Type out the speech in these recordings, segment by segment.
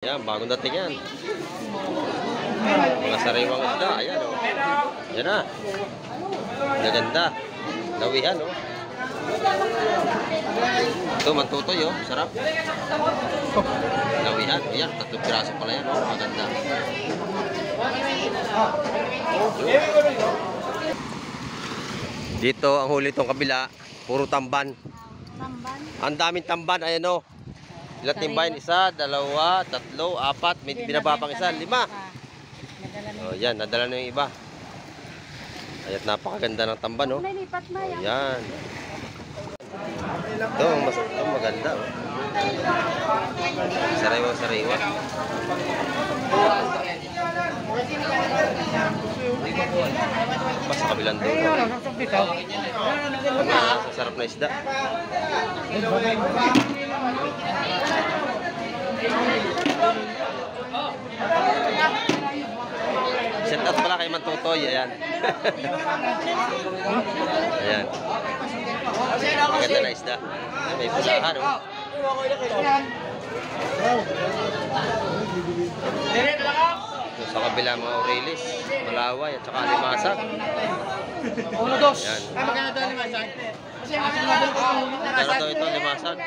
Yan, bagong dating yan. Mga sariwang isda. Ayan, o. Yan na. Gaganda. Lawihan, o. Ito, mantutoy, o. Sarap. Lawihan. Ayan, 3 piraso pala yan, o. Maganda. Dito, ang huli itong kabila. Puro tamban. Ang daming tamban. Ayan, o. Ilang timbahin? 1, 2, 3, 4. May binaba pang 1, 5. Oh, yan, nadala na yung iba. Ayat, napakaganda ng tamban, no? Oh, yan. Ito, maganda, oh. Sariwa. Sa kabilang doon. Sarap na isda. Set out pala kay Mantutoy. Ayan. Ayan. Maganda na isda. May pulahan, oh. Sa kabila mga Aurelis, Malaway at saka Limasag. Ayan. Magkano daw ito, Limasag?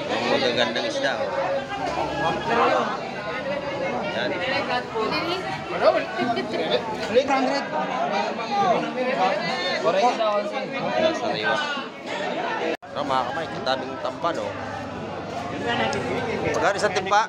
Ang magagandang isda, oh. Ayan. 800. Sariwa. Pero mga kamay, ang daming tamban, oh. Magkano isang timpa?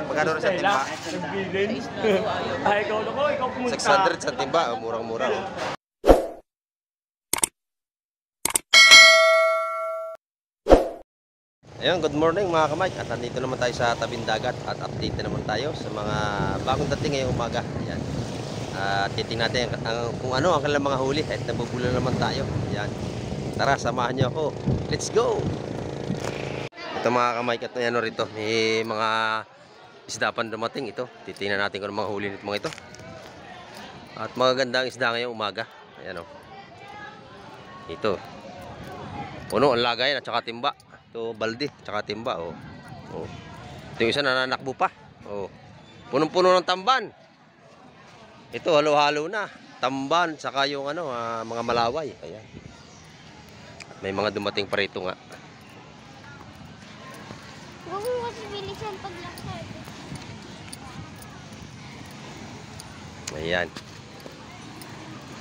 Magkano rin isang timpa? 600 sa timba, oh. Murang-mura, oh. Ayun, good morning mga kamay. At nandito naman tayo sa tabing dagat at update naman tayo sa mga bagong dating ngayong umaga. Ayan. Titingnan natin kung ano ang kanilang mga huli at nabubulan naman tayo. Ayan. Tara, samahan niyo ako. Let's go! Ito mga kamay, at ano rito, may mga isda pa dumating ito. Titingnan natin kung ano mga huli nito mga ito. At magagandang isda ngayong umaga. Ayan, oh. Ito. Puno ang lagayan at saka timba. Ito, balde, tsaka timba, oh. Oh. Ito yung isa nananakbo pa. Oh. Punong-puno ng tamban. Ito, halo-halo na. Tamban, saka yung ano, mga malaway. Ayan. At may mga dumating pa rito nga. Huwag mo kasi bilisan paglakad. Ayan.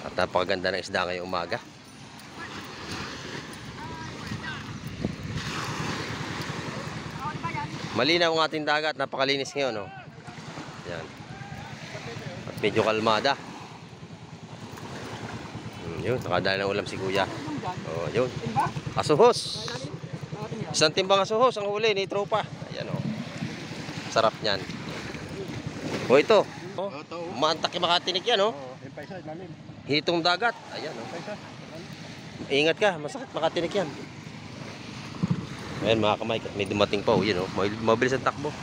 At napakaganda ng isda ngayong umaga. Malinaw ang ating dagat, napakalinis ngayon, oh. Yan. At medyo kalmada. Yun, nakadala ng ulam si kuya. Oh, yun. Asuhos. Isang timbang asuhos ang huli ni tropa. Ayan, oh. Sarap niyan. Oh, ito. Oh, maantak yung makatinik yan, oh. Hitong dagat. Ayan, oh. Ingat ka, masakit makatinik yan. Ayan mga kamay, may dumating pa, oh, yun, oh. Mabilis ang takbo.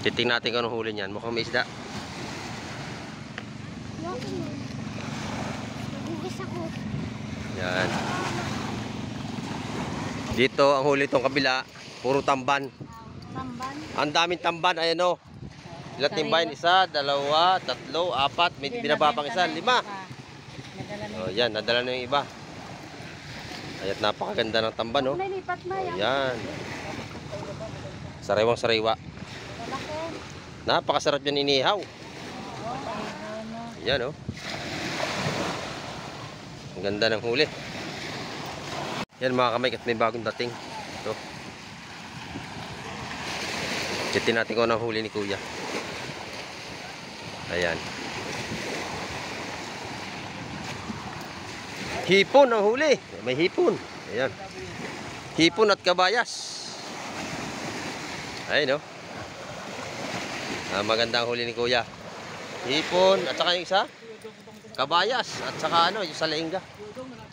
Titingnan natin kung anong huli niyan. Mukhang may isda. Nagugas ako. Yan. Dito ang huli itong kabila, puro tamban. Tamban? Ang daming tamban, ayan, oh. Ilang timbahin? 1, 2, 3, 4. May binaba pang 1, 5. Oh, yan, nadala na yung iba. Ayat, napakaganda ng tamban, no? Oh, yan. Sariwang sariwa. Napakasarap yan inihaw. Yan, no? Ang ganda ng huli. Yan mga kamay, at may bagong dating. Ito. Chetin natin kung anong huli ni kuya. Ayan. Hipon ang huli. May hipon. Ayan. Hipon at kabayas. Ayun, no? Maganda ang huli ni kuya. Hipon at saka yung isa kabayas at saka ano, yung salainga.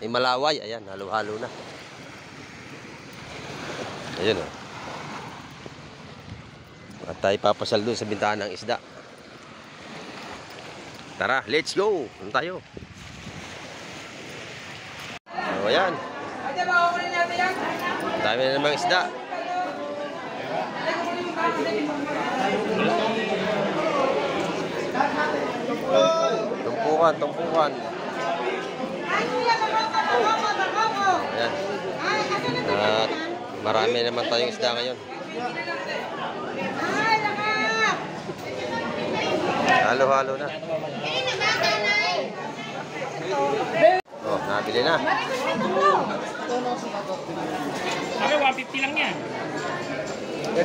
May malaway. Ayan, halo-halo na. Ayun, no? At tayo papasal doon sa bintahan ng isda. Tara, let's go. Doon tayo. O, ayan. Marami na namang isda. Tumpukan, tumpukan. Ayan. At marami naman tayong isda ngayon. Halo-halo na. Oh, nabili na. Sabi, 150 lang yan.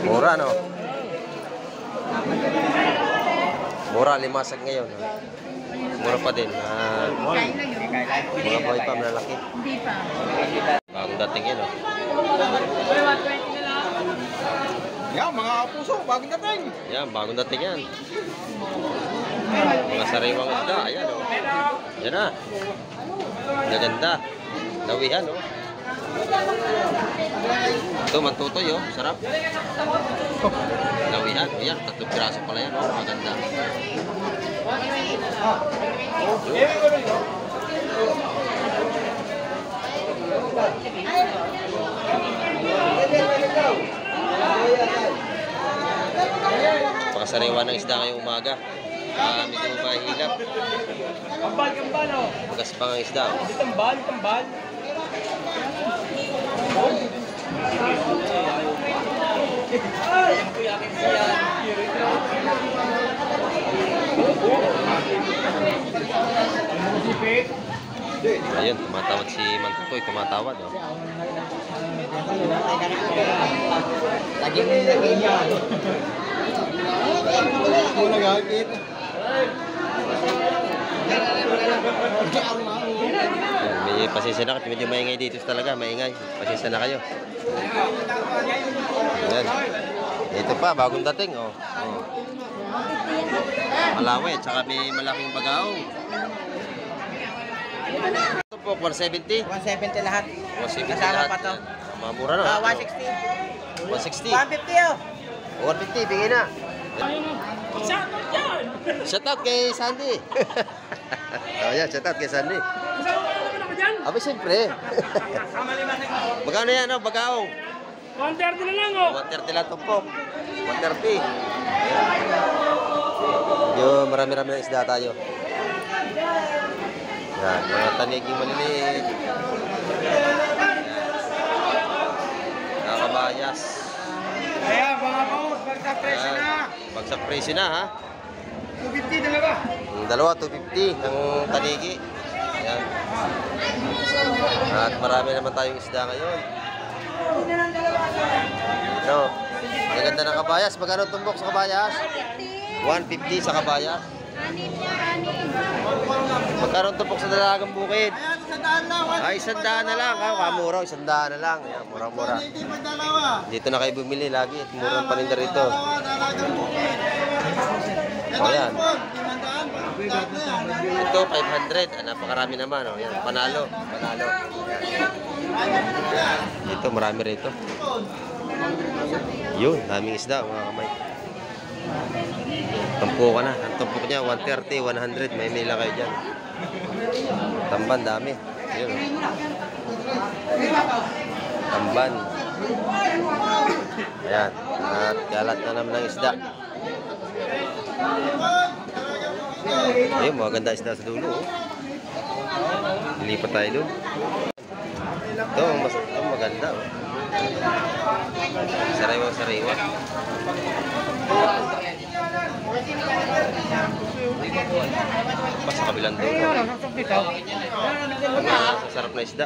Mura, no? Mura, limasag ngayon. Mura pa din. Mga boy pa, malalaki. Hindi pa. Bagong dating yun, no? Yan, mga puso, bagong dating. Yan, bagong dating yan. Mga sariwang isda, ayan, no? Yan na. Naganda. Lawihan, no? Ito, mantutoy, oh. Sarap. Lawihan. Ayan, 3 piraso pala yan, oh. Maganda. Pakasariwa ng isda ngayong umaga. Medyo mahilap. Kambal, kambal, oh. Magas pa ang isda, oh. Kambal, kambal. Ayun, tumatawad si Mantutoy, tumatawad, oh. Lagi niya. Ako nagagit. Ayan, may pasensya na kasi medyo maingay dito talaga, maingay. Pasensya na kayo. Ayan. Ito pa, bagong dating, oh. Oh. Malawi, tsaka may malaking bagaong. Ito po, 170. 170 lahat. 170 Kasama lahat. pa to. Mamura na. 160. 160. 150, oh. 150, bigay na. Shoutout dyan! Shoutout kay Sandy. Oh, yan, shoutout kay Sandy. Kasama ka naman ako dyan? Abi, siyempre. Magkano yan, oh, bagaong? 130 na lang, oh. 130 lang tumpok. 130. Yung marami-rami ng isda tayo. Yan, mga taniging maliliit. Nakabayas. Kaya, mga boss, magka-presyo na. Bagsak presyo na, ha? 250 dalawa. Yung dalawa, 250 ng tanigi. Ayan. At marami naman tayong isda ngayon. Ito. Ang ganda ng kabayas. Magkano tumbok sa kabayas? 150 sa kabayas. Magkano tumbok sa dalagang bukid? Ayan, 100 lang. Ay, 100 na lang. Kamura, 100 na lang. Ayan, mura-mura. Hindi pa dalawa. Dito na kayo bumili lagi. At mura ang paninda rito. Dalagang bukid. O, yan. 500. Ito, 500. Napakarami naman. O, yan. Panalo. Panalo. Ayan. Ito, marami rito. Yun, daming isda, mga kamay. Tampok na. Ang tampok niya, 130, 100. May mila kayo dyan. Tamban, dami. Yun. Tamban. Ayan. At kalat na naman ng isda. Ayun, mga ganda isda sa dulo. Oh. Lilipat tayo doon. Ito, maganda. Oh. Sariwa-sariwa. Sa kabilang dulo. Sa sarap na isda.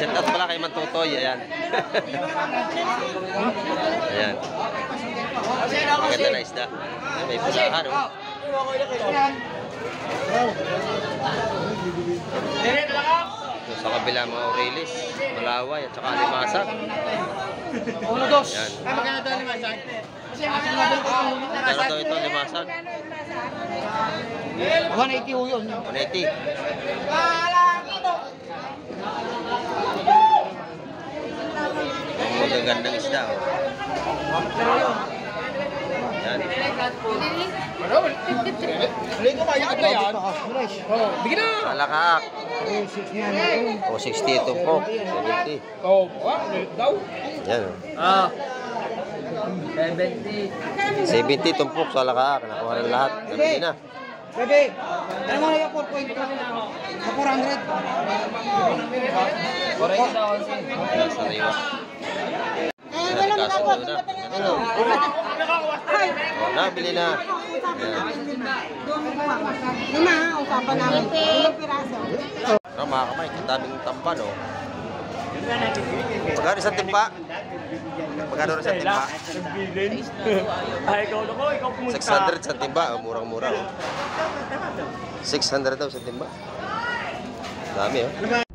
Shout out pala kay Mantutoy. Ayan. Ayan. Maganda na isda. Ayan, may pulahan, oh. Ito sa kabila mga Aurelis, Malaway at saka Limasag. Ayan. Magkano daw ito, Limasag? 180 ho yun. 180. Ang magagandang isda, oh. Yan. Hindi ko kaya ka yan. Bigyan na. Salakaak. O 60 ito po. 70. Oh, daw. Yan. Ah. 70. 70 tumpok sa lakaak. Nakuha na lahat. Nabili na. Bebe, ano mo yung 4.2? Sa 400. 40 daw kasi. Yan, sariwa. Kasunod na. Ano? Nabili na. Yan. Lima, usapan namin. Ilang piraso? Ano mga kamay, katabing tampan o. Magkano isang timpa? Magkano rin isang timpa? Ay, ikaw na ko, ikaw pumunta. 600 sa timba, murang-mura. 600 daw sa timba. Dami oh.